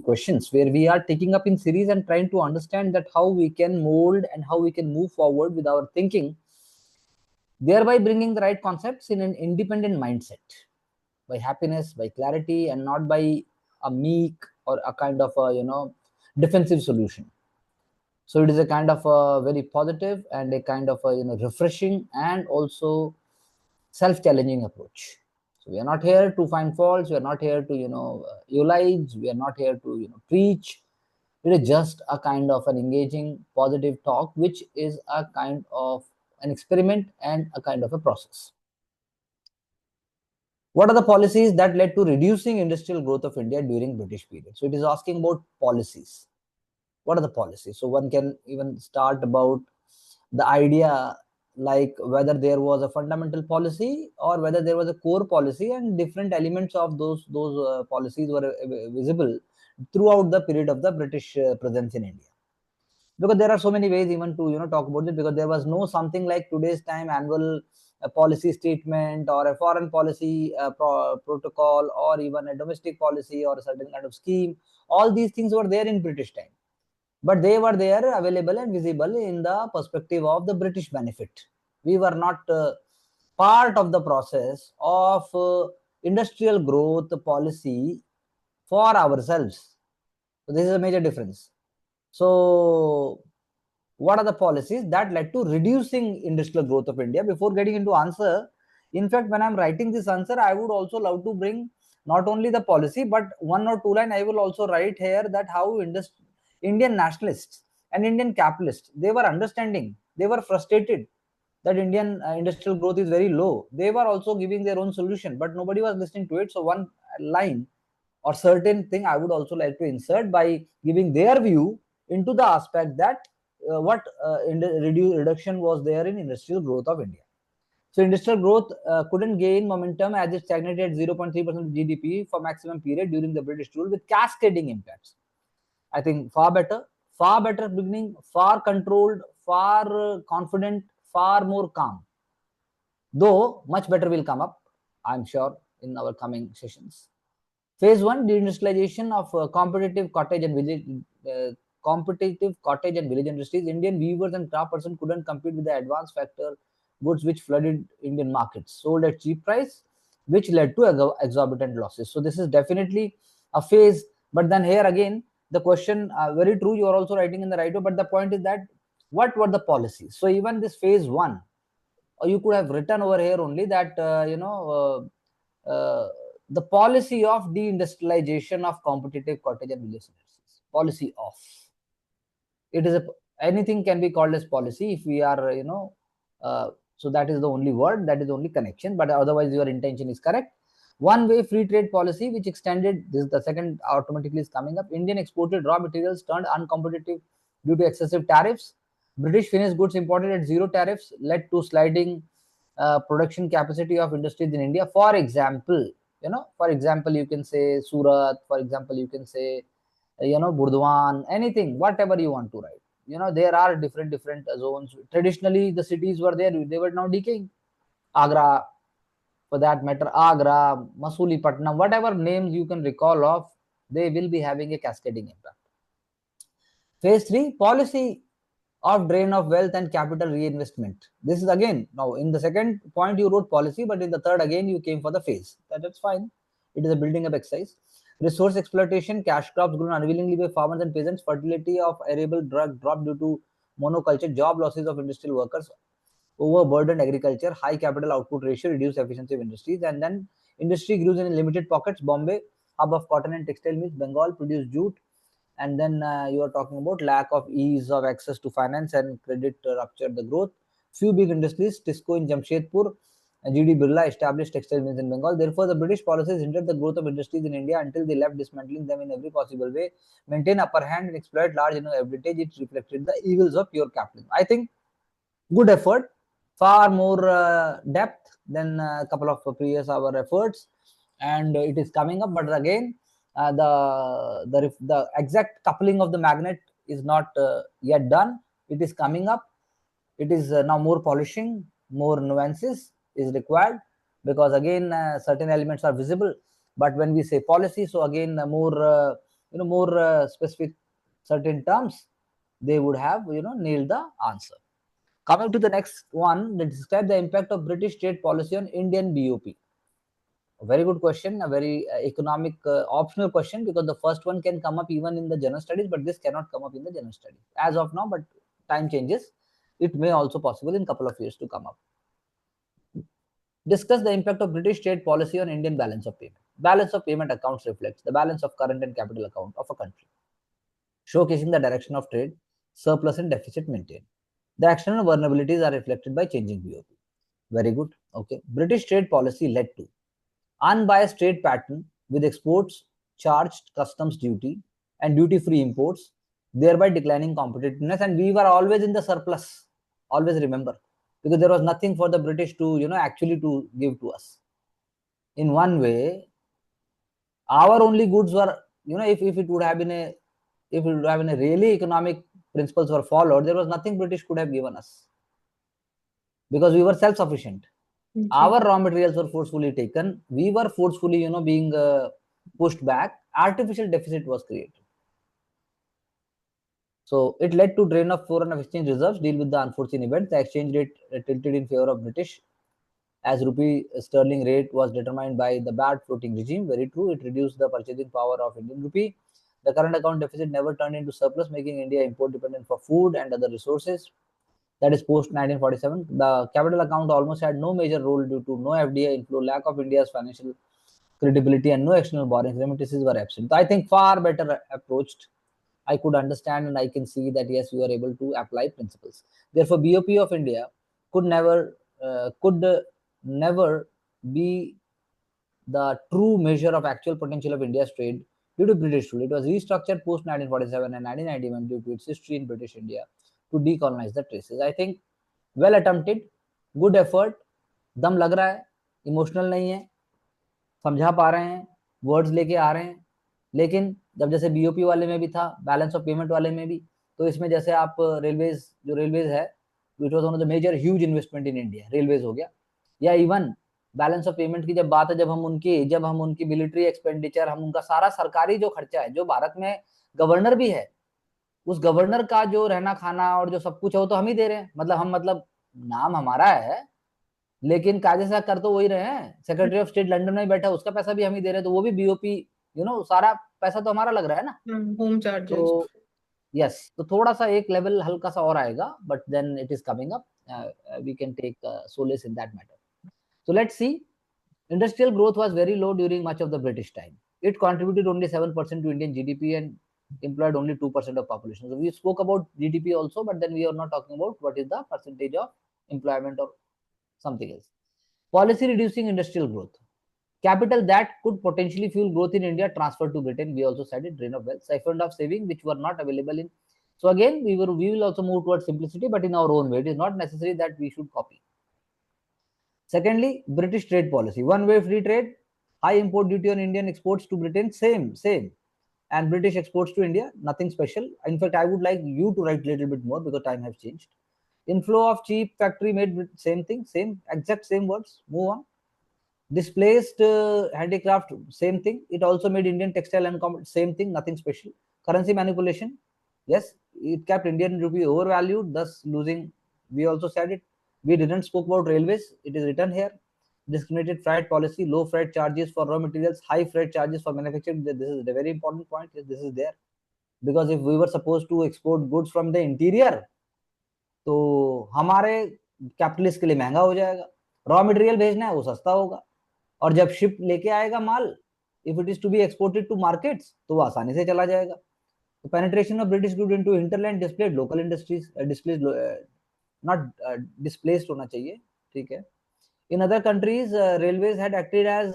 questions where we are taking up in series and trying to understand that how we can mold and how we can move forward with our thinking, thereby bringing the right concepts in an independent mindset, by happiness, by clarity, and not by a meek or a kind of a defensive solution. So it is a kind of a very positive and a kind of a refreshing and also self-challenging approach. So we are not here to find faults. We are not here to eulogize. We are not here to preach. It is just a kind of an engaging, positive talk, which is a kind of an experiment and a kind of a process. What are the policies that led to reducing industrial growth of India during British period? So it is asking about policies. What are the policies? So one can even start about the idea, like whether there was a fundamental policy or whether there was a core policy, and different elements of those policies were visible throughout the period of the British presence in India. Because there are so many ways even to talk about it, because there was no something like today's time annual policy statement or a foreign policy protocol or even a domestic policy or a certain kind of scheme. All these things were there in British time, but they were there available and visible in the perspective of the British benefit. We were not part of the process of industrial growth policy for ourselves. So this is a major difference. So what are the policies that led to reducing industrial growth of India? Before getting into answer, in fact, when I'm writing this answer, I would also love to bring not only the policy, but one or two line I will also write here that how Indian nationalists and Indian capitalists, they were understanding, they were frustrated that Indian industrial growth is very low. They were also giving their own solution, but nobody was listening to it. So one line or certain thing I would also like to insert by giving their view into the aspect that what reduction was there in industrial growth of India. So industrial growth couldn't gain momentum as it stagnated at 0.3% of GDP for maximum period during the British rule with cascading impacts. I think far better beginning, far controlled, far confident, far more calm. Though much better will come up, I'm sure, in our coming sessions. Phase 1, deindustrialization of competitive cottage and village industries. Indian weavers and craft person couldn't compete with the advanced factor goods which flooded Indian markets, sold at cheap price, which led to exorbitant losses. So this is definitely a phase. But then here again, the question, very true, you are also writing in the right way, but the point is that what were the policies? So even this phase 1, or you could have written over here only that, the policy of deindustrialization of competitive cottage and village industries. Policy of. It is anything can be called as policy if we are, so that is the only word, that is the only connection, but otherwise your intention is correct. One way free trade policy which extended, this is the second automatically is coming up. Indian exported raw materials turned uncompetitive due to excessive tariffs. British finished goods imported at zero tariffs led to sliding production capacity of industries in India. For example, you can say Surat, for example, you can say, Burdwan, anything, whatever you want to write. There are different zones. Traditionally, the cities were there, they were now decaying. Agra, for that matter, Agra, Patnam, whatever names you can recall of, they will be having a cascading impact. Phase 3, policy of drain of wealth and capital reinvestment. This is again, now in the second point you wrote policy, but in the third again you came for the phase. That's fine. It is a building up exercise. Resource exploitation, cash crops grown unwillingly by farmers and peasants, fertility of arable drug dropped due to monoculture, job losses of industrial workers, overburdened agriculture, high capital output ratio, reduced efficiency of industries, and then industry grew in limited pockets. Bombay, hub of cotton and textile mills, Bengal produced jute, and then you are talking about lack of ease of access to finance and credit ruptured the growth. Few big industries, Tisco in Jamshedpur, and GD Birla established textile mills in Bengal. Therefore, the British policies hindered the growth of industries in India until they left dismantling them in every possible way, maintain upper hand and exploit large advantage. It reflected the evils of pure capitalism. I think good effort, far more depth than a couple of previous our efforts, and it is coming up. But again, the exact coupling of the magnet is not yet done. It is coming up. It is now more polishing, more nuances is required, because again certain elements are visible. But when we say policy, so again more more specific certain terms, they would have nailed the answer. Coming to the next one, that describe the impact of British trade policy on Indian BOP. A very good question, a very economic optional question, because the first one can come up even in the general studies, but this cannot come up in the general studies as of now, but time changes. It may also possible in couple of years to come up. Discuss the impact of British trade policy on Indian balance of payment. Balance of payment accounts reflects the balance of current and capital account of a country, showcasing the direction of trade, surplus and deficit maintained. The external vulnerabilities are reflected by changing BOP. Very good. Okay. British trade policy led to unbiased trade pattern with exports charged customs duty and duty-free imports, thereby declining competitiveness. And we were always in the surplus. Always remember, because there was nothing for the British to actually to give to us. In one way, our only goods were if it would have been a really economic principles were followed, there was nothing British could have given us, because we were self-sufficient. Our raw materials were forcefully taken. We were forcefully, being pushed back. Artificial deficit was created. So it led to drain of foreign exchange reserves. Deal with the unforeseen event. The exchange rate tilted in favor of British, as rupee sterling rate was determined by the bad floating regime. Very true. It reduced the purchasing power of Indian rupee. The current account deficit never turned into surplus, making India import dependent for food and other resources. That is post 1947. The capital account almost had no major role due to no FDI inflow, lack of India's financial credibility, and no external borrowings. Remittances were absent. I think far better approached. I could understand and I can see that yes, we are able to apply principles. Therefore, BOP of India could never be the true measure of actual potential of India's trade due to British rule. It was restructured post 1947 and 1991 due to its history in British India to decolonize the traces. I think well attempted, good effort, दम लग रहा है, emotional नहीं है, समझा पा रहे हैं, वर्ड्स लेके आ रहे हैं. लेकिन जब जैसे बीओपी वाले में भी था, बैलेंस ऑफ पेमेंट वाले में भी, तो इसमें जैसे आप रेलवेज जो रेलवेज है, which was one of the major huge investment in India, railways हो गया, या इवन बैलेंस ऑफ पेमेंट की जब बात है, जब हम उनकी मिलिट्री एक्सपेंडिचर, हम उनका सारा सरकारी जो खर्चा है, जो भारत में गवर्नर भी है, उस गवर्नर का जो रहना खाना और जो सब कुछ है वो तो हम ही दे रहे हैं. मतलब नाम हमारा है, लेकिन कायदे से कर तो वही रहे हैं. सेक्रेटरी ऑफ स्टेट लंदन में बैठा, उसका पैसा भी हम ही दे रहे हैं, तो वो भी बीओपी सारा पैसा तो हमारा लग रहा है ना, होम चार्जेस. तो यस, तो थोड़ा सा एक लेवल हल्का सा और आएगा, but then it is coming up. We can take solace in that matter. So let's see. Industrial growth was very low during much of the British time. It contributed only 7% to Indian GDP and employed only 2% of population. So we spoke about GDP also, but then we are not talking about what is the percentage of employment or something else. Policy reducing industrial growth. Capital that could potentially fuel growth in India transferred to Britain. We also said it, drain of wealth, siphoned of saving which were not available in. So again, we will also move towards simplicity, but in our own way. It is not necessary that we should copy. Secondly, British trade policy. One-way free trade, high import duty on Indian exports to Britain, same. And British exports to India, nothing special. In fact, I would like you to write a little bit more because time has changed. Inflow of cheap factory made, same thing, exact same words. Move on. Displaced handicraft, same thing. It also made Indian textile and same thing, nothing special. Currency manipulation, yes, it kept Indian rupee overvalued, thus losing. We also said it. We didn't spoke about railways. It is written here. Discriminated freight policy, low freight charges for raw materials, high freight charges for manufacturing. This is a very important point. Yes, this is there. Because if we were supposed to export goods from the interior, तो हमारे capitalist के लिए महंगा हो जाएगा. Raw material भेजना है वो सस्ता होगा, और जब शिप लेके आएगा माल, if it is to be exported to markets, तो वो आसानी से चला जाएगा. तो penetration of British good into hinterland displaced local industries, displaced not displaced होना चाहिए, ठीक है. In other countries railways had acted as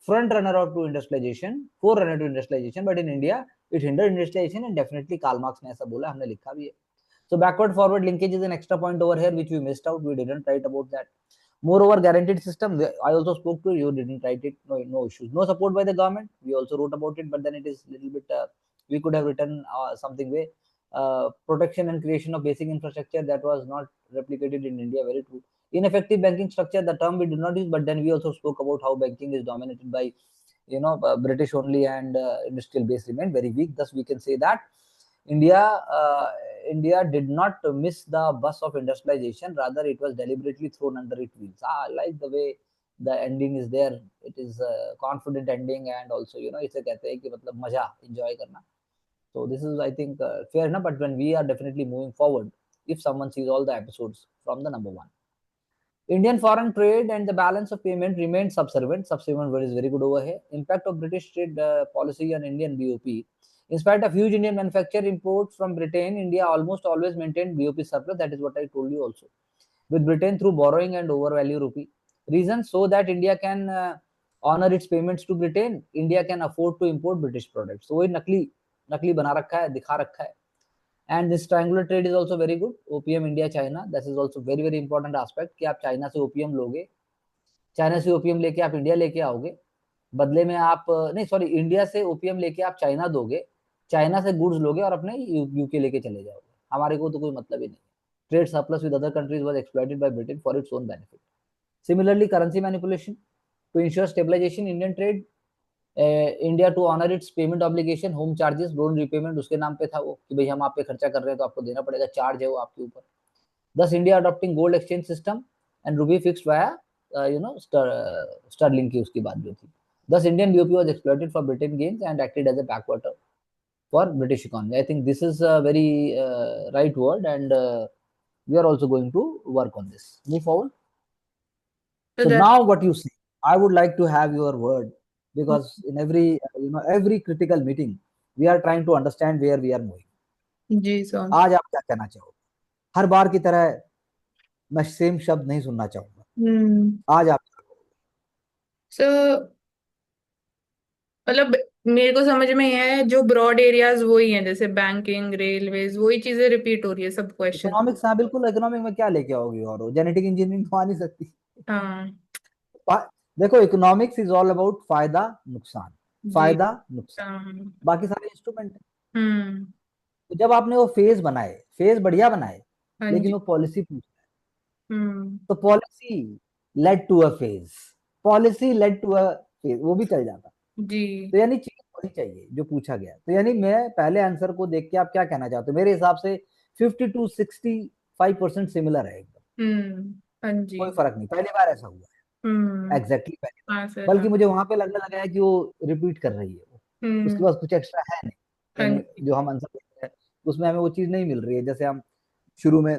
front runner of to industrialisation, forerunner to industrialisation, but in India it hinder industrialisation, and definitely Karl Marx ने ऐसा बोला, हमने लिखा भी है. So backward forward linkage is an extra point over here which we missed out. We didn't write about that. Moreover, guaranteed system, I also spoke to you, didn't write it. No issues. No support by the government, we also wrote about it, but then it is a little bit, we could have written something way. Protection and creation of basic infrastructure, that was not replicated in India, very true. Ineffective banking structure, the term we did not use, but then we also spoke about how banking is dominated by British only, and industrial base remained very weak. Thus, we can say that India uh, India did not miss the bus of industrialization. Rather, it was deliberately thrown under its wheels. I like the way the ending is there. It is a confident ending, and also इसे कहते हैं कि मतलब मजा enjoy करना. So this is, I think, fair enough. But when we are definitely moving forward, if someone sees all the episodes from the number one, Indian foreign trade and the balance of payment remained subservient. Subservient word is very good over here. Impact of British trade policy on Indian BOP. In spite of huge Indian manufacture imports from Britain, India almost always maintained BOP surplus. That is what I told you also. With Britain through borrowing and overvalue rupee. Reasons so that India can honor its payments to Britain. India can afford to import British products. So वो नकली नकली बना रखा है, दिखा रखा है. And this triangular trade is also very good. OPM India China, that is also very very important aspect कि आप चाइना से ओपीएम लोगे, चाइना से ओपीएम लेके आप इंडिया लेके आओगे, बदले में आप नहीं सॉरी इंडिया से ओपीएम लेके आप चाइना दोगे, चाइना से गुड्स लोगे और अपने यूके लेके चले जाओगे. हमारे को तो कोई मतलब ही नहीं है. Trade surplus with other countries was exploited by Britain for its own benefit. Similarly, currency manipulation to ensure stabilization Indian trade. India to honour its payment obligation, home charges, loan repayment उसके नाम पे था वो कि भाई हम आप पे खर्चा कर रहे हैं तो आपको देना पड़ेगा, चार्ज है वो आपके ऊपर. Thus India adopting gold exchange system and rupee fixed via sterling की उसकी बात जो थी. Thus Indian BOP was exploited for Britain gains and acted as a backwater for British economy. I think this is a very right word and we are also going to work on this. Move forward. So So that, now what you say, I would like to have your word, because in every every critical meeting we are trying to understand where we are moving. जी sir. आज आप क्या कहना चाहोगे? हर बार की तरह मैं same शब्द नहीं सुनना चाहूंगा. आज आप सर मतलब मेरे को समझ में ये है, जो ब्रॉड एरियाज वही हैं, जैसे बैंकिंग, रेलवेज, वही चीजें रिपीट हो रही है सब क्वेश्चन. इकोनॉमिक्स, हाँ बिल्कुल, इकोनॉमिक में क्या लेके आओगे और जेनेटिक इंजीनियरिंग तो आ नहीं सकती. हाँ. देखो, इकोनॉमिक्स इज ऑल अबाउट फायदा नुकसान, जी. फायदा नुकसान, हाँ. बाकी सारे इंस्ट्रूमेंट है. हम्म. तो जब आपने वो फेज बनाए, फेज बढ़िया बनाए, हाँ लेकिन जी. वो पॉलिसी पूछ, हम्म. तो policy led to a phase, policy led to a phase, वो भी चल जाता. जी. तो यानी चीज होनी चाहिए जो पूछा गया. तो यानी मैं पहले आंसर को देख के आप क्या कहना चाहते हो, मेरे हिसाब से 50 to 65% सिमिलर है एकदम. हम्म. हाँ जी. कोई फर्क नहीं, पहली बार ऐसा हुआ है, हम्म. एग्जैक्टली पहली बार. हाँ सर. हाँ. बल्कि मुझे वहां पे लगने लगा है कि वो रिपीट कर रही है वो, उसके हम्म. पास कुछ एक्स्ट्रा है नहीं. हाँ यानी जी. जो हम आंसर देते हैं उसमें हमें वो चीज नहीं मिल रही है. जैसे हम शुरू में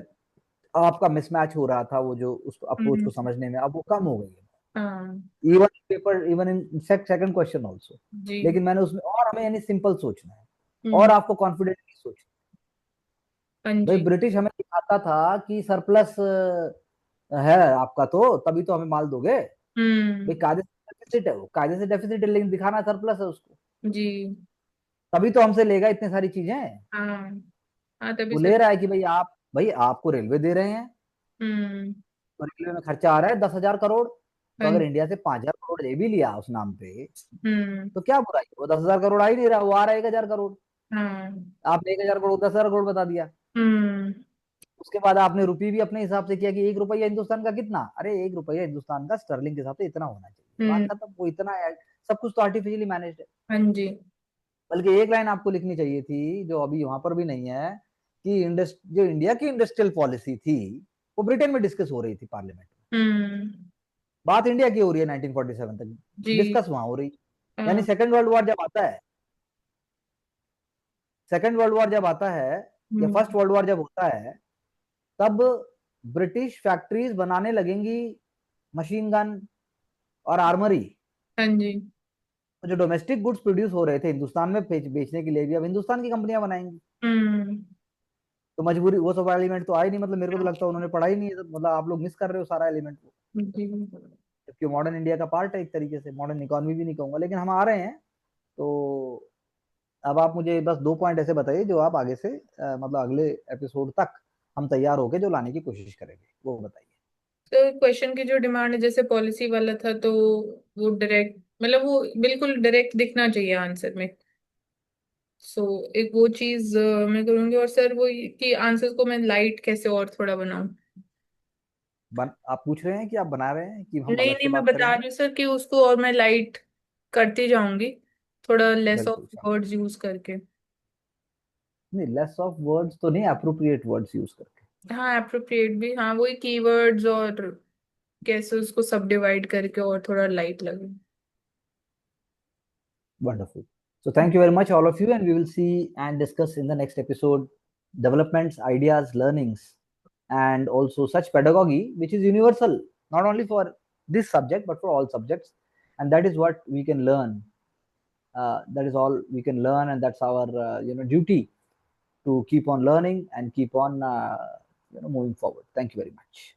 आपका मिसमैच हो रहा था वो जो उस अप्रोच को हम्म. समझने में, अब वो कम हो गई है. हाँ. Even paper, even in second question also. जी. लेकिन मैंने उसमें और हमें यानी सिंपल सोचना है और हम्म. आपको कॉन्फिडेंटली सोचना हाँ है. भाई जी. ब्रिटिश हमें दिखाता था कि सरप्लस है आपका, तो तभी तो हमें माल दोगे. हम्म. भाई कायदे से डेफिसिट है, वो कायदे से डेफिसिट है, लेकिन दिखाना सरप्लस है उसको, जी. तभी तो हमसे लेगा इतनी सारी चीजें. हाँ. हाँ तभी वो सर. ले रहा है कि भाई आप, भाई आपको रेलवे दे रहे हैं, हम्म. तो रेलवे में खर्चा आ रहा है 10,000 करोड़. तो हाँ. अगर इंडिया से 5,000 करोड़ ले भी लिया उस नाम पे, हम्म. तो क्या बुराई है? वो 10,000 करोड़ आ ही नहीं रहा, वो आ रहा है 1,000 करोड़. हाँ. आपने 1,000 करोड़ 10,000 करोड़ बता दिया. हम्म. उसके बाद आपने रुपये भी अपने हिसाब से किया कि 1 रुपया हिंदुस्तान का कितना, अरे 1 रुपया हिंदुस्तान का स्टर्लिंग के हिसाब से इतना होना चाहिए, बात हम्म. खत्म. वो इतना है, सब कुछ तो आर्टिफिशियली मैनेज्ड है. हाँ जी. बल्कि एक लाइन आपको लिखनी चाहिए थी जो अभी वहां पर भी नहीं है, कि जो इंडिया की इंडस्ट्रियल पॉलिसी थी वो ब्रिटेन में डिस्कस हो रही थी पार्लियामेंट में. हम्म. बात इंडिया की हो रही है 1947 तक, जी. डिस्कस वहां हो रही. यानी हाँ. सेकेंड वर्ल्ड वॉर जब आता है, सेकेंड वर्ल्ड वॉर जब आता है या हम्म. फर्स्ट वर्ल्ड वॉर जब होता है, तब ब्रिटिश फैक्ट्रीज बनाने लगेंगी मशीन गन और आर्मरी. हाँ जी. तो जो डोमेस्टिक गुड्स प्रोड्यूस हो रहे थे हिंदुस्तान में बेचने के लिए भी अब हिंदुस्तान की कंपनियां बनाएंगी. हम्म. तो मजबूरी, वो सब एलिमेंट तो आए नहीं. मतलब मेरे को तो लगता है उन्होंने पढ़ा ही नहीं है, तो मतलब आप लोग मिस कर रहे हो सारा एलिमेंट को. जी. जबकि मॉडर्न इंडिया का पार्ट है एक तरीके से, मॉडर्न इकोनॉमी भी नहीं कहूंगा, लेकिन हम आ रहे हैं. तो अब आप मुझे बस 2 पॉइंट ऐसे बताइए जो आप आगे से मतलब अगले एपिसोड तक हम तैयार होके जो लाने की कोशिश करेंगे, वो बताइए. तो क्वेश्चन की जो डिमांड है, जैसे पॉलिसी वाला था, तो वो डायरेक्ट, मतलब वो बिल्कुल डायरेक्ट दिखना चाहिए आंसर में. सो एक वो चीज मैं करूंगी. और सर वो कि आंसर को मैं लाइट कैसे और थोड़ा बनाऊं. आप पूछ रहे हैं कि आप बना रहे हैं कि हम नहीं अलग से नहीं, मैं बात बता करेंगे? रही हूँ सर कि उसको और मैं लाइट करती जाऊंगी, थोड़ा लेस ऑफ बिल्कुल sure. वर्ड्स यूज करके। नहीं, लेस ऑफ वर्ड्स तो नहीं, अप्रोप्रिएट वर्ड्स यूज करके। हाँ अप्रोप्रिएट भी, हाँ वही कीवर्ड्स, और कैसे उसको सब डिवाइड करके और थोड़ा लाइट लगे। Wonderful. So thank you very much, all of you, and we will see and discuss in the next episode developments, ideas, learnings, and also such pedagogy which is universal, not only for this subject but for all subjects, and that is what we can learn. That is all we can learn, and that's our duty to keep on learning and keep on moving forward. Thank you very much.